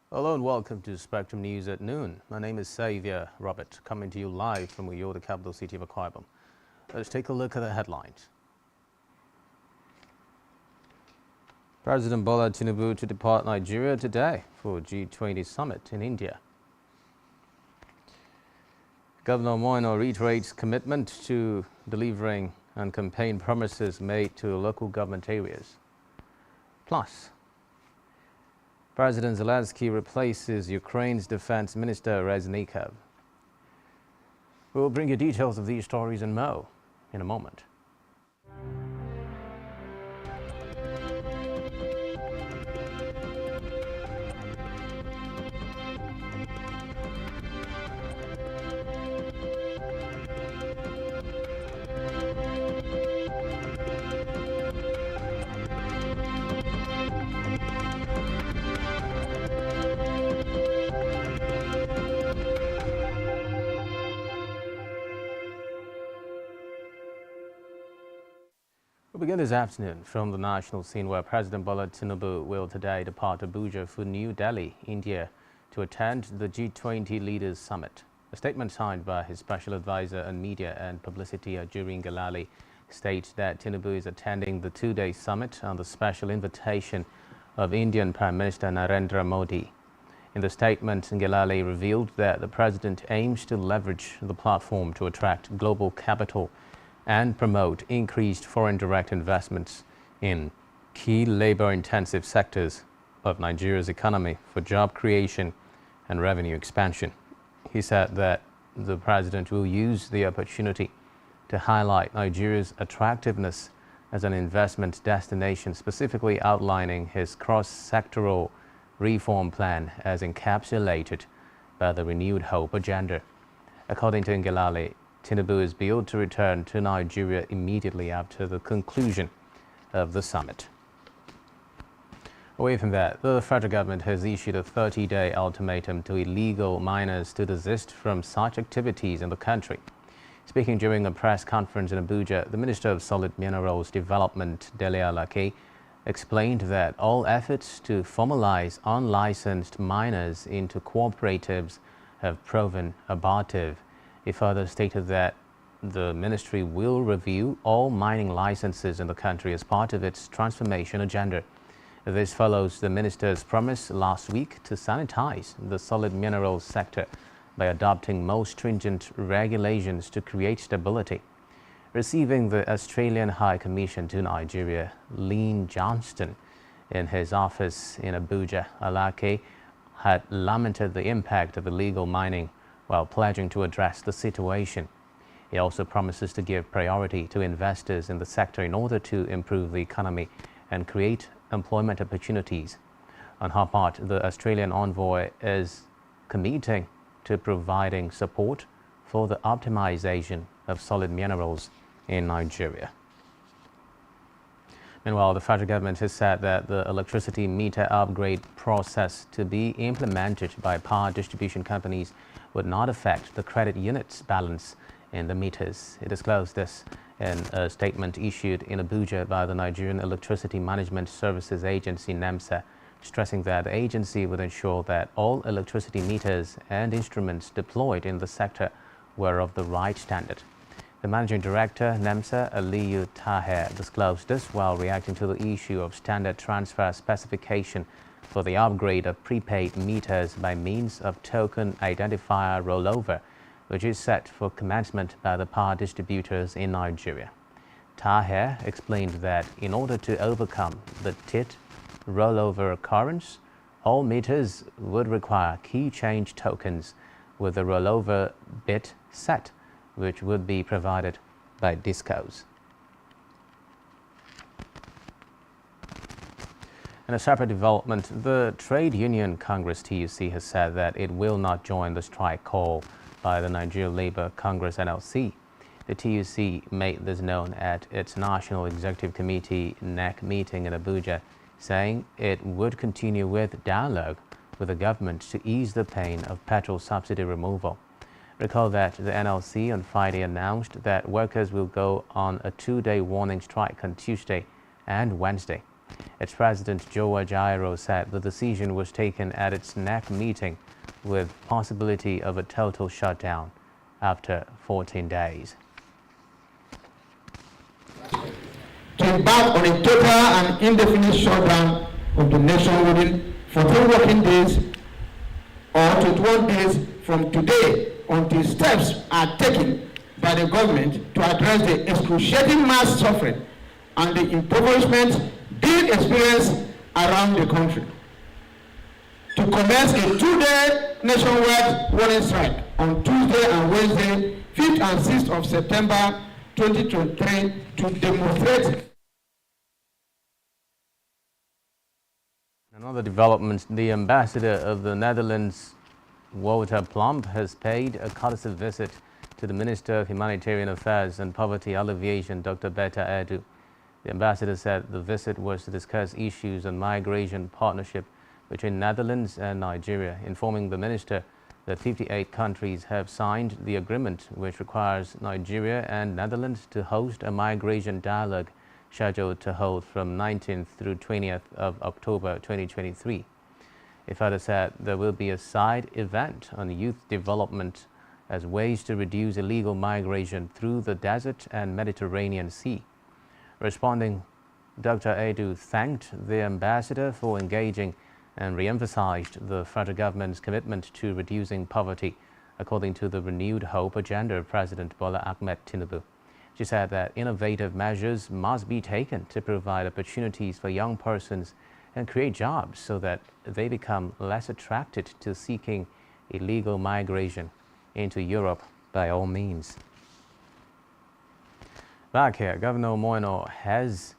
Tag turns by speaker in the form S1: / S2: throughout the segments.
S1: Hello and welcome to Spectrum News at noon. My name is Xavier Robert, coming to you live from Uyo, the capital city of Akwa Ibom. Let's take a look at the headlines. President Bola Tinubu to depart Nigeria today for G20 summit in India. Governor Moino reiterates commitment to delivering on campaign promises made to local government areas. Plus, President Zelensky replaces Ukraine's defense minister Reznikov. We'll bring you details of these stories and more in a moment. We'll begin this afternoon from the national scene where President Bola Tinubu will today depart Abuja for New Delhi, India, to attend the G20 Leaders Summit. A statement signed by his special advisor on media and publicity, Ajuri Ngelale, states that Tinubu is attending the two-day summit on the special invitation of Indian Prime Minister Narendra Modi. In the statement, Ngelale revealed that the president aims to leverage the platform to attract global capital and promote increased foreign direct investments in key labor-intensive sectors of Nigeria's economy for job creation and revenue expansion. He said that the president will use the opportunity to highlight Nigeria's attractiveness as an investment destination, specifically outlining his cross-sectoral reform plan as encapsulated by the Renewed Hope agenda. According to Ngelale, Tinubu is billed to return to Nigeria immediately after the conclusion of the summit. Away from that, the federal government has issued a 30-day ultimatum to illegal miners to desist from such activities in the country. Speaking during a press conference in Abuja, the Minister of Solid Minerals Development, Dele Alake, explained that all efforts to formalize unlicensed miners into cooperatives have proven abortive. He further stated that the ministry will review all mining licenses in the country as part of its transformation agenda. This follows the minister's promise last week to sanitize the solid minerals sector by adopting more stringent regulations to create stability. Receiving the Australian High Commission to Nigeria, Lynn Johnston, in his office in Abuja, Alake had lamented the impact of illegal mining while pledging to address the situation. He also promises to give priority to investors in the sector in order to improve the economy and create employment opportunities. On her part, the Australian envoy is committing to providing support for the optimization of solid minerals in Nigeria. Meanwhile, the federal government has said that the electricity meter upgrade process to be implemented by power distribution companies would not affect the credit unit's balance in the meters. It disclosed this in a statement issued in Abuja by the Nigerian Electricity Management Services Agency, NEMSA, stressing that the agency would ensure that all electricity meters and instruments deployed in the sector were of the right standard. The Managing Director, NEMSA, Aliyu Taher, disclosed this while reacting to the issue of standard transfer specification for the upgrade of prepaid meters by means of token identifier rollover, which is set for commencement by the power distributors in Nigeria. Taher explained that in order to overcome the TIT rollover occurrence, all meters would require key change tokens with the rollover bit set, which would be provided by discos. In a separate development, the Trade Union Congress TUC has said that it will not join the strike call by the Nigeria Labour Congress NLC. The TUC made this known at its National Executive Committee NEC meeting in Abuja, saying it would continue with dialogue with the government to ease the pain of petrol subsidy removal. Recall that the NLC on Friday announced that workers will go on a two-day warning strike on Tuesday and Wednesday. Its president, Joe Ajaero, said the decision was taken at its NEC meeting with possibility of a total shutdown after 14 days.
S2: To embark on a total and indefinite shutdown of the nation within 14 working days or 21 days from today until steps are taken by the government to address the excruciating mass suffering and the impoverishment being experienced around the country. To commence a 2-day nationwide warning strike on Tuesday and Wednesday, 5th and 6th of September 2023 to demonstrate.
S1: Another development, the ambassador of the Netherlands, Walter Plump, has paid a courtesy visit to the Minister of Humanitarian Affairs and Poverty Alleviation, Dr. Betta Edu. The ambassador said the visit was to discuss issues on migration partnership between Netherlands and Nigeria, informing the minister that 58 countries have signed the agreement, which requires Nigeria and Netherlands to host a migration dialogue scheduled to hold from 19th through 20th of October 2023. He further said there will be a side event on youth development as ways to reduce illegal migration through the desert and Mediterranean Sea. Responding, Dr. Edu thanked the ambassador for engaging and re-emphasized the federal government's commitment to reducing poverty, according to the renewed hope agenda of President Bola Ahmed Tinubu. She said that innovative measures must be taken to provide opportunities for young persons and create jobs so that they become less attracted to seeking illegal migration into Europe by all means. Back here, Governor Moino has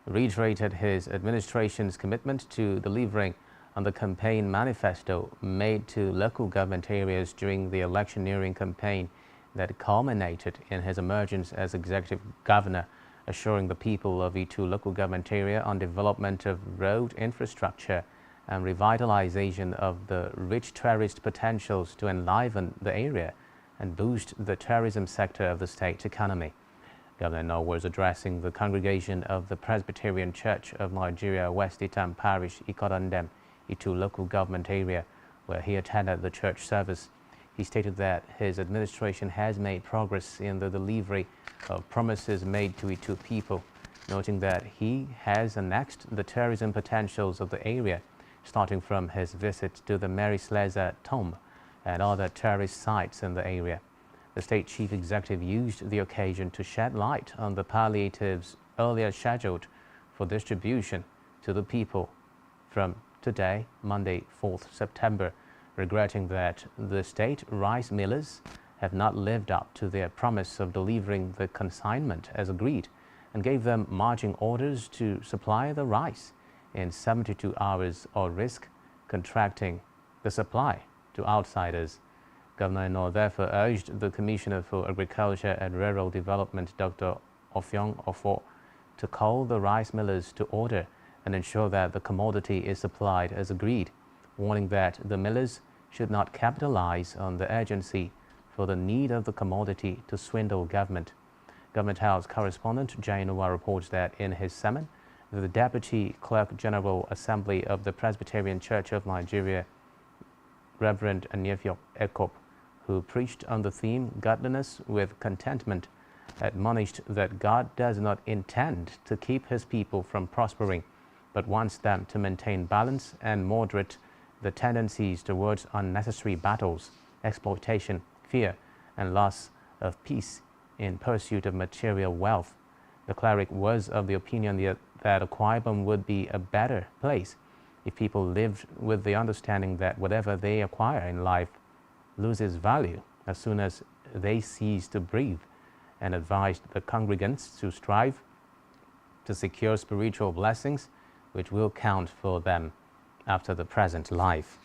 S1: reiterated his administration's commitment to delivering on the campaign manifesto made to local government areas during the electioneering campaign that culminated in his emergence as executive governor, assuring the people of Itu local government area on development of road infrastructure and revitalization of the rich tourist potentials to enliven the area and boost the tourism sector of the state economy. Governor No was addressing the congregation of the Presbyterian Church of Nigeria, West Itam Parish, Ikorandem, Itu local government area, where he attended the church service. He stated that his administration has made progress in the delivery of promises made to Itu people, noting that he has annexed the tourism potentials of the area, starting from his visit to the Mary Slessor tomb and other tourist sites in the area. The state chief executive used the occasion to shed light on the palliatives earlier scheduled for distribution to the people from today, Monday, 4th September, regretting that the state rice millers have not lived up to their promise of delivering the consignment as agreed, and gave them marching orders to supply the rice in 72 hours or risk contracting the supply to outsiders. Governor No therefore urged the Commissioner for Agriculture and Rural Development, Dr. Ofyong Ofo, to call the rice millers to order and ensure that the commodity is supplied as agreed, warning that the millers should not capitalize on the urgency for the need of the commodity to swindle government. Government House correspondent Jay Noah reports that in his sermon, the Deputy Clerk General Assembly of the Presbyterian Church of Nigeria, Reverend Anyefio Ekop, who preached on the theme Godliness with Contentment, admonished that God does not intend to keep his people from prospering, but wants them to maintain balance and moderate the tendencies towards unnecessary battles, exploitation, fear, and loss of peace in pursuit of material wealth. The cleric was of the opinion that Akwa would be a better place if people lived with the understanding that whatever they acquire in life loses value as soon as they cease to breathe, and advised the congregants to strive to secure spiritual blessings which will count for them after the present life.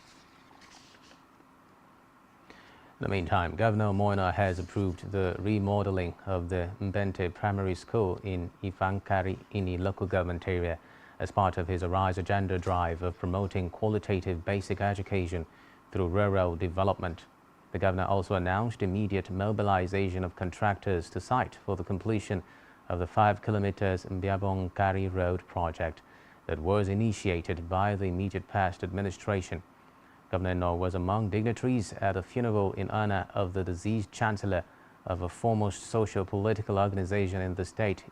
S1: In the meantime, Governor Moina has approved the remodeling of the Mbente Primary School in Ifankari Ini local government area as part of his Arise agenda drive of promoting qualitative basic education through rural development. The governor also announced immediate mobilization of contractors to site for the completion of the 5 kilometers Mbiabong-Kari Road project. that was initiated by the immediate past administration. Governor Eno was among dignitaries at a funeral in honor of the deceased chancellor of a foremost socio-political organization in the state,